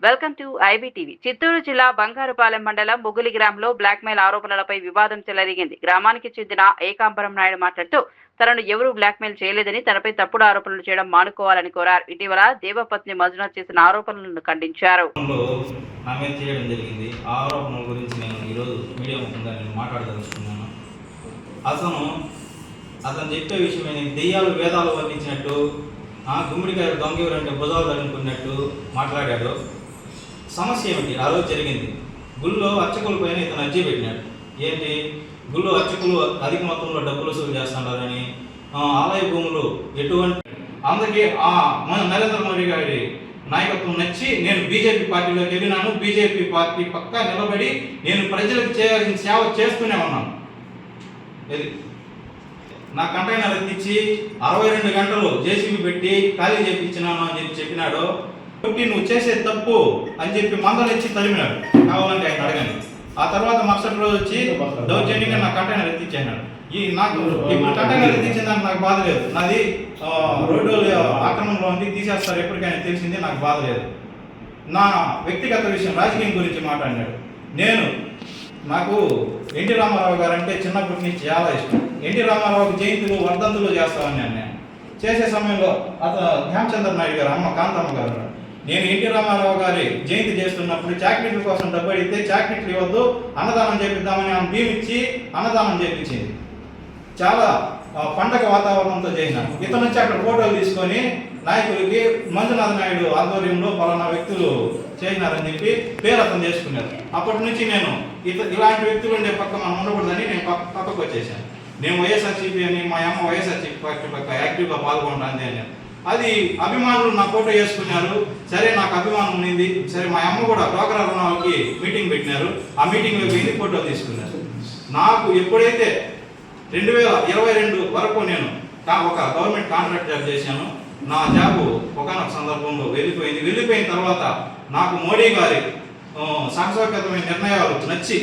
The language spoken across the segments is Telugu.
Welcome to IBTV. చిత్తూరు జిల్లా బంగారుపాలెం మండలం ముగులి గ్రామంలో బ్లాక్మెయిల్ ఆరోపణలపై వివాదం చెలరేగింది. గ్రామానికి చెందిన ఏకాంబరం నాయుడు మాట్లాడుతూ తనను ఎవరూ బ్లాక్మెయిల్ చేయలేదని, తనపై తప్పుడు ఆరోపణలు చేయడం మానుకోవాలని కోరారు. ఇటీవల దేవపత్ని మంజునాథ్ చేసిన ఆరోపణలను ఖండించారు. అతను చెప్పే విషయమే దెయ్యాలు వేదాలు వర్ణించినట్టు, గుమ్మిడికాయ దొంగ ఎవరంటే భుజాలు అనుకున్నట్టు మాట్లాడాడు. సమస్య ఏమిటి? ఆ రోజు జరిగింది గుళ్ళో అర్చకుల పైన ఇతను అర్జీ పెట్టినాడు. ఏంటి? గుళ్ళో అర్చకులు అధిక మొత్తంలో డబ్బులు వసూలు చేస్తున్నారని, ఆలయ భూములు ఎటువంటి అందరికీ మన నరేంద్ర మోడీ గారి నాయకత్వం నచ్చి నేను బీజేపీ పార్టీలోకి వెళ్ళినాను. బీజేపీ పార్టీ పక్కా నిలబడి నేను ప్రజలకు చేయాల్సిన సేవ చేస్తూనే ఉన్నాను. నా కంటైనర్ ఎత్తిచ్చి 62 గంటలు జేసీబీ పెట్టి ఖాళీ చేయించినాను అని చెప్పినాడు. నువ్వు చేసే తప్పు అని చెప్పి మందలిచ్చి తరిమినాడు. కావాలంటే ఆయన అడగండి. ఆ తర్వాత మరుసటి రోజు వచ్చి దౌర్జన్యంగా నా కంటైనర్ ఎత్తిచ్చేసినాడు. నాకు ఇప్పుడు కంటైనర్ ఎత్తిచ్చిన దానికి నాకు బాధ లేదు. నాది రోడ్డు ఆక్రమణలో ఉంది, తీసేస్తారు ఎప్పటికైనా తెలిసింది, నాకు బాధ లేదు. నా వ్యక్తిగత విషయం రాజకీయం గురించి మాట్లాడినాడు. నాకు ఎన్టీ రామారావు గారు అంటే చిన్నప్పటి నుంచి చాలా ఇష్టం. ఎన్టీ రామారావు జయంతులు వర్ధంతులు చేస్తామని నేను చేసే సమయంలో హేమచంద్ర నాయుడు గారు అమ్మ కాంతమ్మ గారు నేను ఎన్టీ రామారావు గారి జయంతి చేస్తున్నప్పుడు చాక్లెట్ల కోసం డబ్బు అడిగితే చాక్లెట్లు ఇవ్వద్దు, అన్నదానం చేపిద్దామని ఆమె భీమిచ్చి అన్నదానం చేపించింది. చాలా పండగ వాతావరణంతో చేసినాను. ఇతను నుంచి అక్కడ ఫోటోలు తీసుకొని నాయకులకి మంజునాథ్ నాయుడు ఆధ్వర్యంలో పలానా వ్యక్తులు చేసినారని చెప్పి పేరు అతను చేసుకున్నారు. అప్పటి నుంచి నేను ఇలాంటి వ్యక్తులు ఉండే పక్క మనం ఉండకూడదని నేను పక్కకు వచ్చేసాను. నేను వైఎస్ఆర్సీపీ అని, మా అమ్మ వైఎస్ఆర్సీపీ పార్టీ పక్క యాక్టివ్గా పాల్గొంటాను అని. అది అభిమానులు నా ఫోటో వేసుకున్నారు. సరే, నాకు అభిమానం ఉన్నింది. సరే, మా అమ్మ కూడా డ్వాక్రా రుణాలకి మీటింగ్ పెట్టినారు. ఆ మీటింగ్లో వెళ్ళి ఫోటో తీసుకున్నారు. నాకు ఎప్పుడైతే 2022 వరకు నేను ఒక గవర్నమెంట్ కాంట్రాక్ట్ జాబ్ చేశాను. నా జాబు ఒకనొక సందర్భంలో వెళ్ళిపోయిన తర్వాత నాకు మోడీ గారి సాహసోపేతమైన నిర్ణయాలు నచ్చి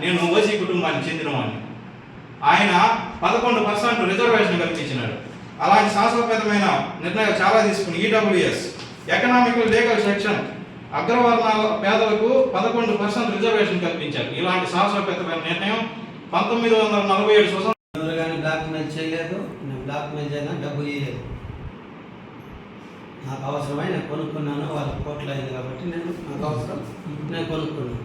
నేను ఓసీ కుటుంబానికి చెందినవాడిని. ఆయన 11% రిజర్వేషన్ కల్పించినాడు. అలాంటి సాహసోపేతమైన నిర్ణయాలు చాలా తీసుకుని ఈడబ్ల్యూఎస్ ఎకనామికల్ లీగల్ సెక్షన్ అగ్రవర్ణాల పేదలకు 11% రిజర్వేషన్ కల్పించారు. ఇలాంటి సాహసోపేతమైన నిర్ణయం 1947 స్వతంత్ర బ్లాక్మెయిల్ చేయలేదు. నేను బ్లాక్మెయిల్ చేయను, డబ్బు ఇవ్వలేదు. నాకు అవసరమై నేను కొనుక్కున్నాను. వాళ్ళ కోట్లు అయింది కాబట్టి నాకు అవసరం, నేను కొనుక్కున్నాను.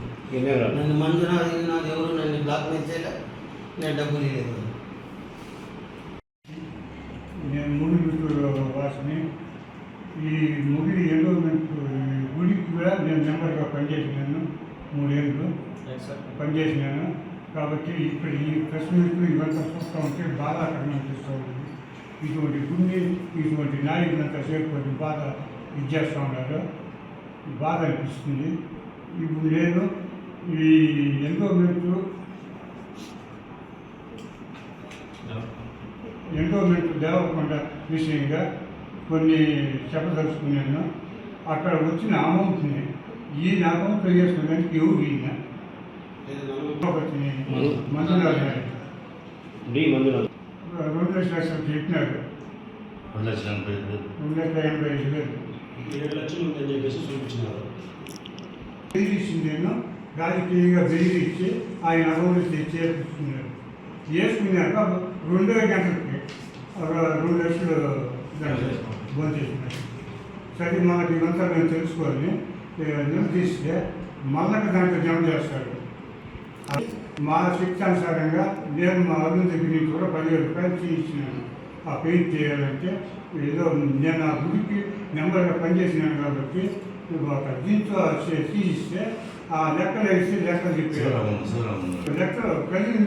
నన్ను మంజునాథ్ ఎవరు నన్ను బ్లాక్మెయిల్ చేయలేదు, నేను డబ్బులు ఇవ్వలేదు. నేను ముగిలి వాసిని. ఈ ముగిలి ఎండోమెంట్ గుడికి కూడా నేను మెంబర్గా పనిచేసినాను. 3 ఏళ్ళు పనిచేసినాను. కాబట్టి ఇక్కడ ఈ ప్రెస్ మీట్లు ఇవంతా చూస్తూ ఉంటే బాగా అనిపిస్తూ ఉంటుంది. ఇటువంటి గుండె ఇటువంటి నాయకులంతా చేరుకొని బాగా ఇచ్చేస్తూ ఉన్నారు. బాధ అనిపిస్తుంది. ఇప్పుడు నేను ఈ ఎండోమెంట్ దేవకొండ విషయంగా కొన్ని చెప్పదలుచుకున్నాను. అక్కడ వచ్చిన అమౌంట్ని ఈ అమౌంట్ వేసుకునేందుకు ఎవరు ఈయన మంజునాథ్ గారు 2 లక్షలు చెప్పినారు. 2,85,000 బెదిరించిందేమో, రాజకీయంగా బెదిరించి ఆయన అమౌంట్ చేర్చుకున్నారు. చేసుకున్నాక 2 గంటలకి 2 లక్షలు భోజనం చేసినారు. సరే, మనకి ఇదంతా మేము తెలుసుకొని నిలదీస్తే మళ్ళీ దాంట్లో జమ చేస్తారు. మా శిక్షానుసారంగా నేను మా అరుణ్ దగ్గర నుంచి కూడా 10,000 రూపాయలు చేయించినాను. ఆ పెయింట్ చేయాలంటే ఏదో నేను ఆ గుడికి నెంబర్గా పనిచేసినాను కాబట్టి ఒక దీంతో తీసిస్తే ఆ లెక్కలు వేసి లెక్కలు చెప్పారు. లెక్కలు ప్రజలు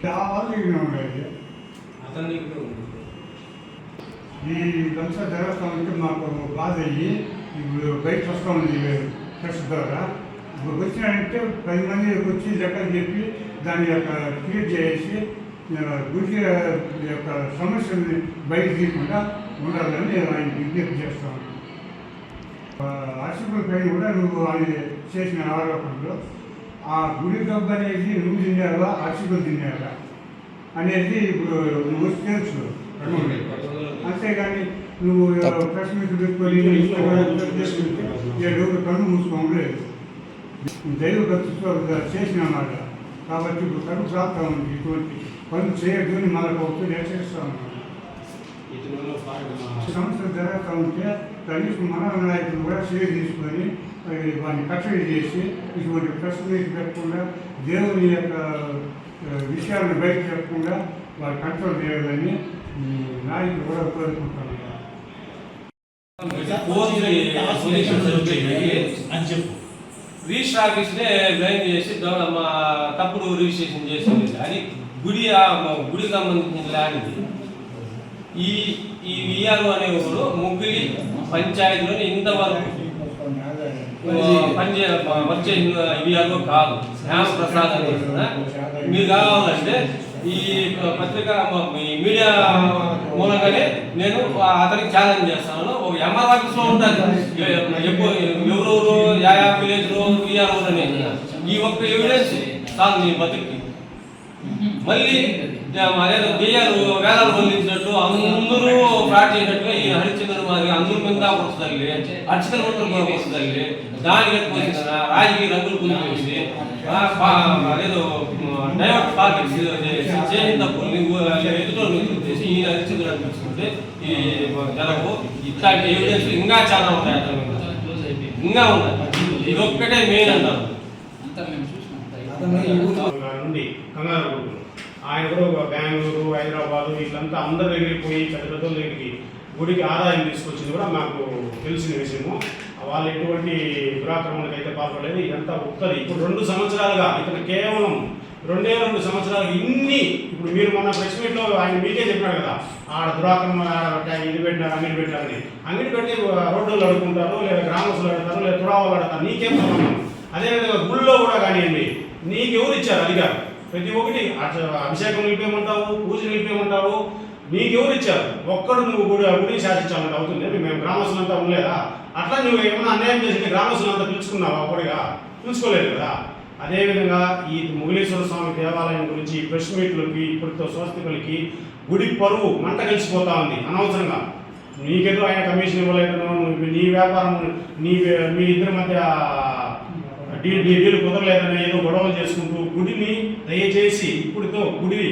చాలా ఉండేది. ఈ లంచ జరుగుతూ ఉంటే మాకు బాధ అయ్యి ఇప్పుడు బయట వస్తూ ఉంది ప్రెస్ ద్వారా. ఇప్పుడు వచ్చినాడంటే 10 మంది వచ్చి లెక్కలు చెప్పి దాని యొక్క క్రియేట్ చేసి గుడి యొక్క సమస్యల్ని బయట తీయకుండా ఉండాలని ఆయన విజ్ఞప్తి చేస్తాను. అర్చకుల పైన కూడా నువ్వు ఆయన చేసిన ఆరోపణలు ఆ గుడి డబ్బు అనేది నువ్వు తిన్నావా అర్చకులు తిన్నావా అనేది ఇప్పుడు నువ్వు తెలుసు. అంతేగాని నువ్వు ప్రెస్ మీట్ పెట్టుకొని ఎవరు కళ్ళు మూసుకోలేదు దైవ భక్తితో చేసిన మాట కాబట్టి ఇప్పుడు కడుపు సాగుతా ఉంది ఇటువంటి పనులు చేయొద్దు అని మనకు ఒకటి హెచ్చరిస్తా ఉన్నాను సంవత్సరం జరుగుతూ ఉంటే కనీసం మన నాయకులు కూడా షేర్ తీసుకొని వాడిని కట్టడి చేసి ఇటువంటి ప్రెస్ మీట్ పెట్టకుండా దేవుని యొక్క విషయాలను బయట చెప్పకుండా వాడు కంట్రోల్ చేయాలని నాయకులు కూడా కోరుకుంటాను అని చెప్పు రిజిస్టర్ ఆఫీస్నే బ్లైండ్ చేసి మా తప్పుడు రిజిస్ట్రేషన్ చేసింది అది గుడికి సంబంధించిన ల్యాండ్ ఈ విఆర్ఓ అనే ఒకరు ముగ్గురి పంచాయతీలోని ఇంతవరకు వచ్చే విఆర్ఓ కాదు శ్యామప్రసాద్ అని మీరు కావాలంటే ఈ పత్రిక మీడియా మూలంగానే నేను అతనికి ఛాలెంజ్ చేస్తాను. ఒక ఎంఆర్ ఆఫీస్లో ఉంటుంది ఎవరెవరు యా విలేజ్లో విఆర్ఓ అనేది ఈ ఒక్క ఎవిడెన్స్ కాదు నీ బతికి. మళ్ళీ అదేదో దెయ్యాలు వేలాలు వదిలించినట్టు అందరూ ఫ్రాడ్ చేసినట్టుగా ఈ హరిచంద్ర మాదిరి అందరూ మీద వస్తుంది అర్చకల వస్తుంది దానికి ఎక్కువ రాజకీయ రంగులు కుదిపేసి అదేదో డైవర్ట్ పాలిటిక్స్ చేసిన తప్పులు ఎదుటో చేసి ఈ హరిచంద్రుడు అనిపించుకుంటే ఈ జనకు ఇట్లాంటి ఎవిడెన్స్ ఇంకా చాలా ఉంటాయి అతని మీద ఇంకా ఉన్నాయి. ఇది ఒక్కటే మెయిన్ అంటారు. ఆయన కూడా బెంగళూరు హైదరాబాదు వీళ్ళంతా అందరి దగ్గరికి పోయి పెద్ద పెద్దల దగ్గరికి గుడికి ఆదాయం తీసుకొచ్చింది కూడా మాకు తెలిసిన విషయము. వాళ్ళు ఎటువంటి దురాక్రమణకు అయితే పాల్పడలేదు. ఇదంతా ఉత్తది. ఇప్పుడు 2 సంవత్సరాలుగా ఇతను కేవలం 2 సంవత్సరాలు ఇన్ని ఇప్పుడు మీరు మొన్న ప్రెస్ మీట్లో ఆయన మీకే చెప్పినాడు కదా ఆడ దురాక్రమణ ఇది పెట్టినారు అంగడి పెట్టారని. అంగడి పెట్టి రోడ్లు అడుగుకుంటారు లేదా గ్రామస్తులు అడుగుతారు లేదా తురావాళ్ళు అడుగుతారు నీకేం సంబంధం. అదేవిధంగా గుళ్ళో కూడా కానివ్వండి నీకెవరు ఇచ్చారు అధికారం? ప్రతి ఒక్కటి అభిషేకం నిలిపేయమంటావు, పూజ నిలిపేయమంటావు, నీకెవరు ఇచ్చారు? ఒక్కడు నువ్వు గుడిని శాసించాలంటే అవుతుంది. మేము గ్రామస్తులంతా ఉండలేదా? అట్లా నువ్వు ఏమన్నా అన్యాయం చేసి గ్రామస్తులంతా పిలుచుకున్నావా? ఒక్కడిగా పిలుచుకోలేదు కదా. అదేవిధంగా ఈ ముగిలేశ్వర స్వామి దేవాలయం గురించి ప్రెస్ మీట్లకి ఇప్పటితో స్వస్తికులకి గుడి పరువు మంట కలిసిపోతా ఉంది అనవసరంగా. నీకేదో ఆయన కమిషన్ ఇవ్వలేదనో నీ వ్యాపారం మీ ఇద్దరి మధ్య డీలు కుదరలేదని ఏదో గొడవలు చేసుకుంటూ గుడిని దయచేసి ఇప్పుడుతో గుడి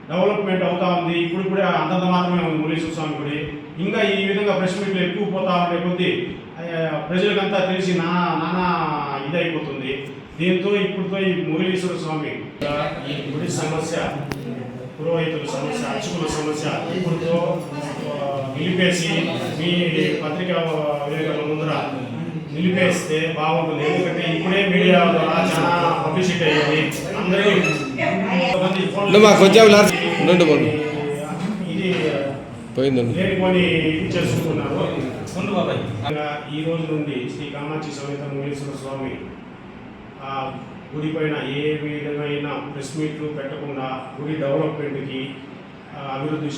డెవలప్మెంట్ అవుతా ఉంది. ఇప్పుడే అంతంత మాత్రమే ఉంది ముగిలేశ్వర స్వామి గుడి. ఇంకా ఈ విధంగా ప్రెస్ మీట్లు ఎక్కువ పోతా ఉండే కొద్దీ ప్రజలకంతా తెలిసి నానా ఇదైపోతుంది. దీంతో ఇప్పుడుతో ఈ ముగిలేశ్వర స్వామి ఈ గుడి సమస్య, పురోహితుల సమస్య, అర్చకుల సమస్య ఇప్పుడుతో నిలిపేసి మీ పత్రికా విలేకరుల ముందర నిలిపేస్తే బాగుంటుంది. ఎందుకంటే ఇప్పుడే మీడియా ద్వారా చాలా పబ్లిసిటీ అయ్యింది. అందరూ ఇది లేనిపోని ఇది చేసుకుంటున్నారు. ఈ రోజు నుండి శ్రీ కామాక్షి సమేత ముగిలేశ్వర స్వామి గుడి పైన ఏ విధమైన ప్రెస్ మీట్లు పెట్టకుండా గుడి డెవలప్మెంట్కి అభివృద్ధి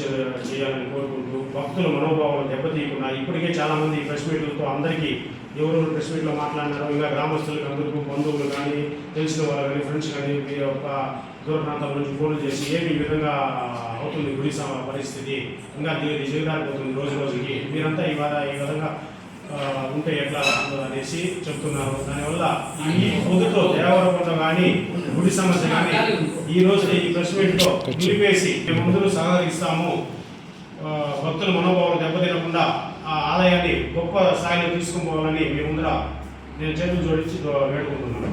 చేయాలని కోరుకుంటూ భక్తుల మనోభావాలను దెబ్బతీయకుండా ఇప్పటికే చాలామంది ప్రెస్ మీట్లతో అందరికీ ఎవరెవరు ప్రెస్ మీట్లో మాట్లాడినారో ఇంకా గ్రామస్తులకు అందరికీ బంధువులు కానీ తెలిసిన వాళ్ళు కానీ ఫ్రెండ్స్ కానీ ఒక దూర ప్రాంతాల నుంచి ఫోన్లు చేసి ఏమి విధంగా అవుతుంది గుడి పరిస్థితి ఇంకా దిగదారిపోతుంది రోజు రోజుకి, మీరంతా ఈ విధంగా ఉంటే ఎట్లా అనేసి చెప్తున్నారు. దానివల్ల ఈ పొద్దుతో దేవరకొండ కానీ గుడి సమస్య కానీ ఈ రోజు ఈ ప్రెస్ మీట్లో నిలిపేసి మేమందరూ సహకరిస్తాము. భక్తుల మనోభావాలు దెబ్బతినకుండా ఆ ఆలయాన్ని గొప్ప స్థాయిలో తీసుకుని పోవాలని మీ ముందర నేను చేతులు జోడించి వేడుకుంటున్నాను.